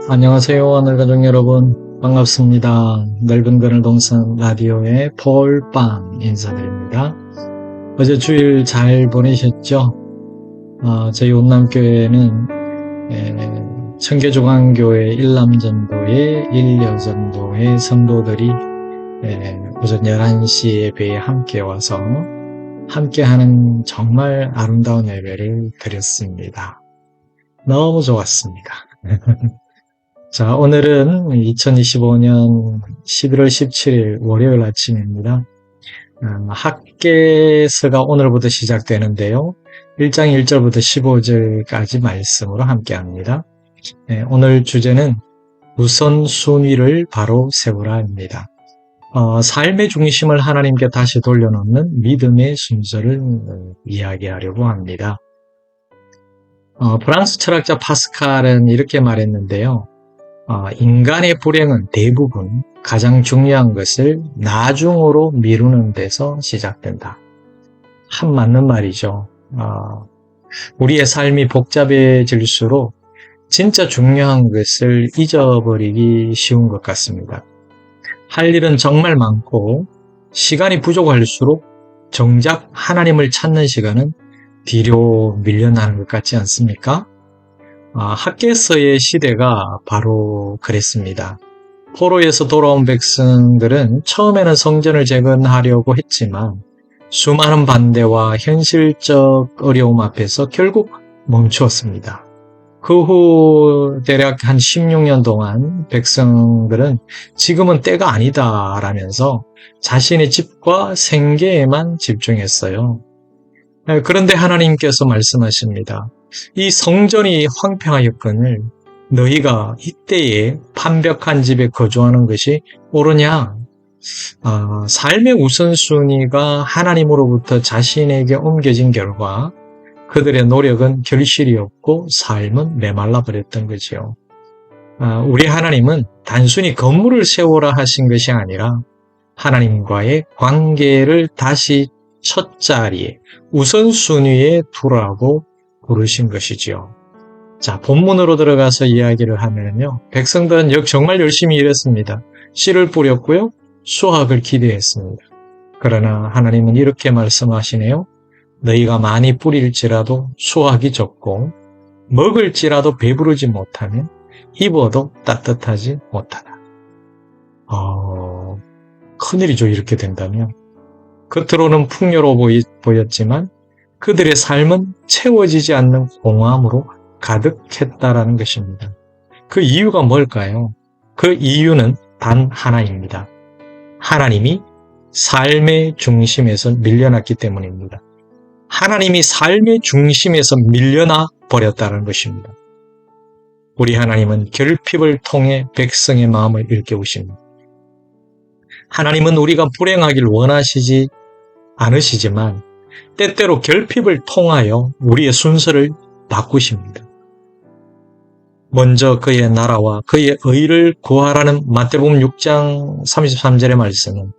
안녕하세요, 하늘가족 여러분. 반갑습니다. 넓은 그늘 동산 라디오의 폴빵 인사드립니다. 어제 주일 잘 보내셨죠? 저희 온남교회는 청계조강교회 일남전도회, 일여전도회 성도들이 오전 11시 예배에 함께 와서 함께하는 정말 아름다운 예배를 드렸습니다. 너무 좋았습니다. 자, 오늘은 2025년 11월 17일 월요일 아침입니다. 학개서가 오늘부터 시작되는데요. 1장 1절부터 15절까지 말씀으로 함께합니다. 오늘 주제는 우선순위를 바로 세우라입니다. 삶의 중심을 하나님께 다시 돌려놓는 믿음의 순서를 이야기하려고 합니다. 프랑스 철학자 파스칼은 이렇게 말했는데요. 인간의 불행은 대부분 가장 중요한 것을 나중으로 미루는 데서 시작된다. 참 맞는 말이죠. 우리의 삶이 복잡해질수록 진짜 중요한 것을 잊어버리기 쉬운 것 같습니다. 할 일은 정말 많고 시간이 부족할수록 정작 하나님을 찾는 시간은 뒤로 밀려나는 것 같지 않습니까? 학개서의 시대가 바로 그랬습니다. 포로에서 돌아온 백성들은 처음에는 성전을 재건하려고 했지만 수많은 반대와 현실적 어려움 앞에서 결국 멈추었습니다. 그 후 대략 한 16년 동안 백성들은 지금은 때가 아니다라면서 자신의 집과 생계에만 집중했어요. 그런데 하나님께서 말씀하십니다. 이 성전이 황폐하였거늘 너희가 이때에 완벽한 집에 거주하는 것이 옳으냐? 삶의 우선순위가 하나님으로부터 자신에게 옮겨진 결과 그들의 노력은 결실이 없고 삶은 메말라 버렸던 거지요. 우리 하나님은 단순히 건물을 세우라 하신 것이 아니라 하나님과의 관계를 다시 첫 자리에 우선순위에 두라고 부르신 것이지요. 자, 본문으로 들어가서 이야기를 하면요. 백성들은 정말 열심히 일했습니다. 씨를 뿌렸고요. 수확을 기대했습니다. 그러나 하나님은 이렇게 말씀하시네요. 너희가 많이 뿌릴지라도 수확이 적고 먹을지라도 배부르지 못하면 입어도 따뜻하지 못하다. 큰일이죠. 이렇게 된다면. 겉으로는 풍요로워 보였지만 그들의 삶은 채워지지 않는 공허함으로 가득했다라는 것입니다. 그 이유가 뭘까요? 그 이유는 단 하나입니다. 하나님이 삶의 중심에서 밀려났기 때문입니다. 하나님이 삶의 중심에서 밀려나 버렸다는 것입니다. 우리 하나님은 결핍을 통해 백성의 마음을 일깨우십니다. 하나님은 우리가 불행하길 원하시지 않으시지만 때때로 결핍을 통하여 우리의 순서를 바꾸십니다. 먼저 그의 나라와 그의 의를 구하라는 마태복음 6장 33절의 말씀은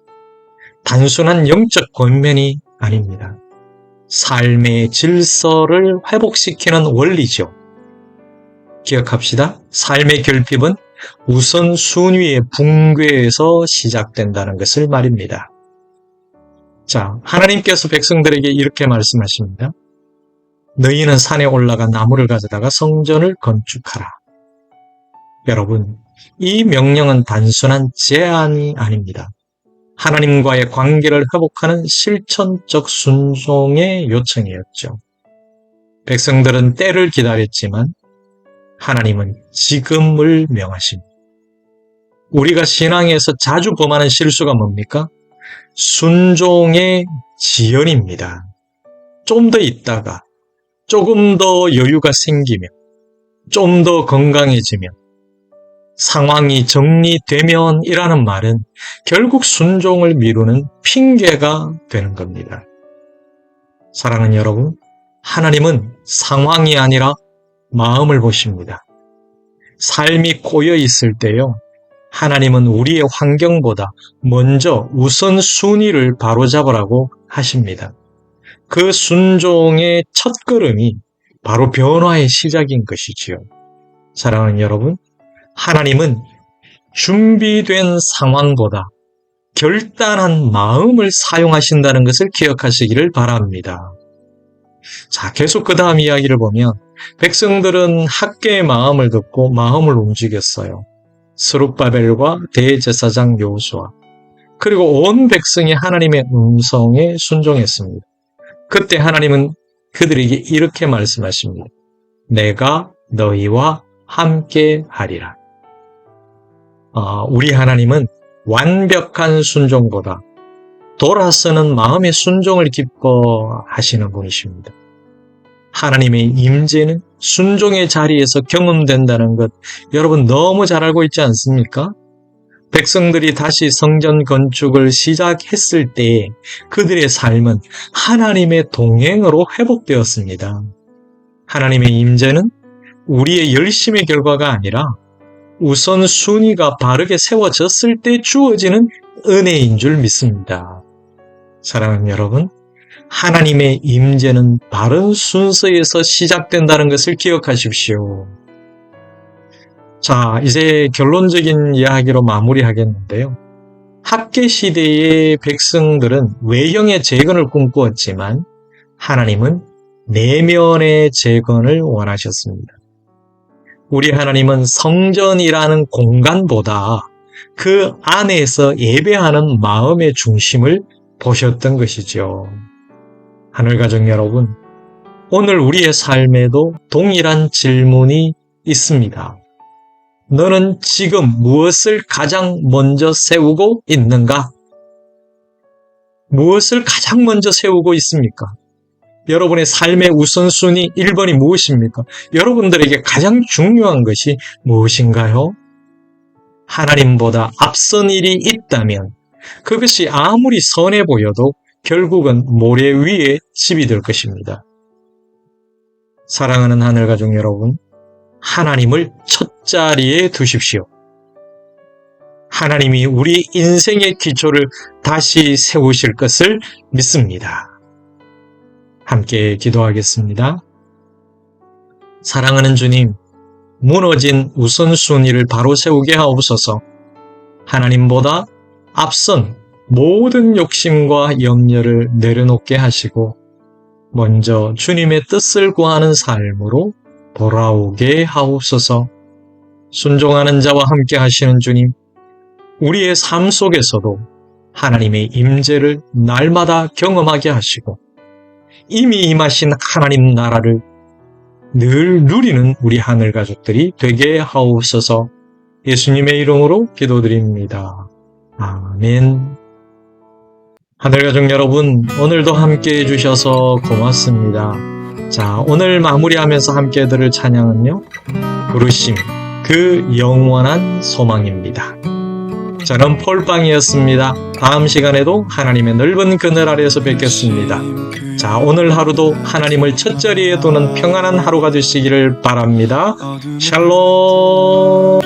단순한 영적 권면이 아닙니다. 삶의 질서를 회복시키는 원리죠. 기억합시다. 삶의 결핍은 우선순위의 붕괴에서 시작된다는 것을 말입니다. 자, 하나님께서 백성들에게 이렇게 말씀하십니다. 너희는 산에 올라가 나무를 가져다가 성전을 건축하라. 여러분, 이 명령은 단순한 제안이 아닙니다. 하나님과의 관계를 회복하는 실천적 순종의 요청이었죠. 백성들은 때를 기다렸지만 하나님은 지금을 명하십니다. 우리가 신앙에서 자주 범하는 실수가 뭡니까? 순종의 지연입니다. 좀 더 있다가 조금 더 여유가 생기면 좀 더 건강해지면 상황이 정리되면 이라는 말은 결국 순종을 미루는 핑계가 되는 겁니다. 사랑하는 여러분, 하나님은 상황이 아니라 마음을 보십니다. 삶이 꼬여 있을 때요. 하나님은 우리의 환경보다 먼저 우선순위를 바로잡으라고 하십니다. 그 순종의 첫걸음이 바로 변화의 시작인 것이지요. 사랑하는 여러분, 하나님은 준비된 상황보다 결단한 마음을 사용하신다는 것을 기억하시기를 바랍니다. 자, 계속 그 다음 이야기를 보면 백성들은 학개의 마음을 듣고 마음을 움직였어요. 스룹바벨과 대제사장 여호수아 그리고 온 백성이 하나님의 음성에 순종했습니다. 그때 하나님은 그들에게 이렇게 말씀하십니다. 내가 너희와 함께 하리라. 우리 하나님은 완벽한 순종보다 돌아서는 마음의 순종을 기뻐하시는 분이십니다. 하나님의 임재는 순종의 자리에서 경험된다는 것 여러분 너무 잘 알고 있지 않습니까? 백성들이 다시 성전 건축을 시작했을 때 그들의 삶은 하나님의 동행으로 회복되었습니다. 하나님의 임재는 우리의 열심의 결과가 아니라 우선순위가 바르게 세워졌을 때 주어지는 은혜인 줄 믿습니다. 사랑하는 여러분, 하나님의 임재는 바른 순서에서 시작된다는 것을 기억하십시오. 자, 이제 결론적인 이야기로 마무리하겠는데요. 학개 시대의 백성들은 외형의 재건을 꿈꾸었지만 하나님은 내면의 재건을 원하셨습니다. 우리 하나님은 성전이라는 공간보다 그 안에서 예배하는 마음의 중심을 보셨던 것이죠. 하늘가족 여러분, 오늘 우리의 삶에도 동일한 질문이 있습니다. 너는 지금 무엇을 가장 먼저 세우고 있는가? 무엇을 가장 먼저 세우고 있습니까? 여러분의 삶의 우선순위 1번이 무엇입니까? 여러분들에게 가장 중요한 것이 무엇인가요? 하나님보다 앞선 일이 있다면 그것이 아무리 선해 보여도 결국은 모래 위에 집이 될 것입니다. 사랑하는 하늘가족 여러분, 하나님을 첫 자리에 두십시오. 하나님이 우리 인생의 기초를 다시 세우실 것을 믿습니다. 함께 기도하겠습니다. 사랑하는 주님, 무너진 우선순위를 바로 세우게 하옵소서. 하나님보다 앞선 모든 욕심과 염려를 내려놓게 하시고 먼저 주님의 뜻을 구하는 삶으로 돌아오게 하옵소서. 순종하는 자와 함께 하시는 주님, 우리의 삶 속에서도 하나님의 임재를 날마다 경험하게 하시고 이미 임하신 하나님 나라를 늘 누리는 우리 하늘 가족들이 되게 하옵소서. 예수님의 이름으로 기도드립니다. 아멘. 하늘 가족 여러분, 오늘도 함께 해주셔서 고맙습니다. 자, 오늘 마무리하면서 함께 들을 찬양은요, 부르심, 그 영원한 소망입니다. 저는 폴빵이었습니다. 다음 시간에도 하나님의 넓은 그늘 아래에서 뵙겠습니다. 자, 오늘 하루도 하나님을 첫 자리에 두는 평안한 하루가 되시기를 바랍니다. 샬롬.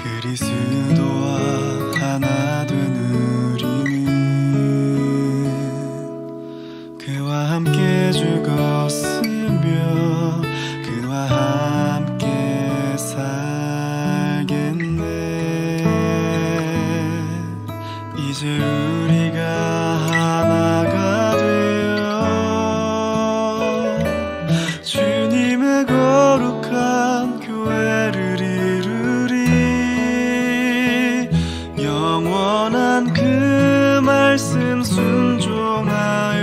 그리스도와 하나 된 우리는 그와 함께 죽었으며 그와 함께 살겠네. 이제 우리가 하나가 되어 주님의 거룩한 교회를 이루리. 영원한 그 말씀 순종하여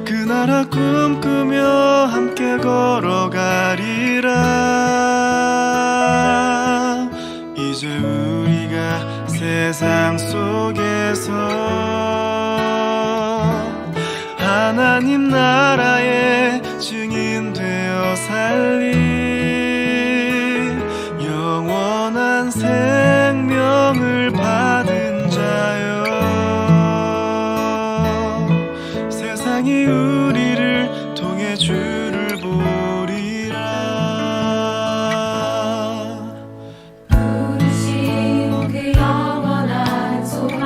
그 나라 꿈꾸며 함께 걸어가리라. 이제 우리가 세상 속에서 하나님 나라의 증인 되어 살릴 영원한 생명을 받은 자여, 세상이 우리를 통해 주를 보리라. 부르심 그 영원한 소망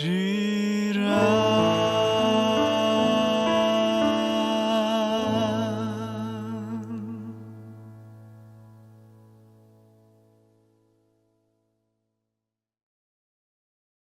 리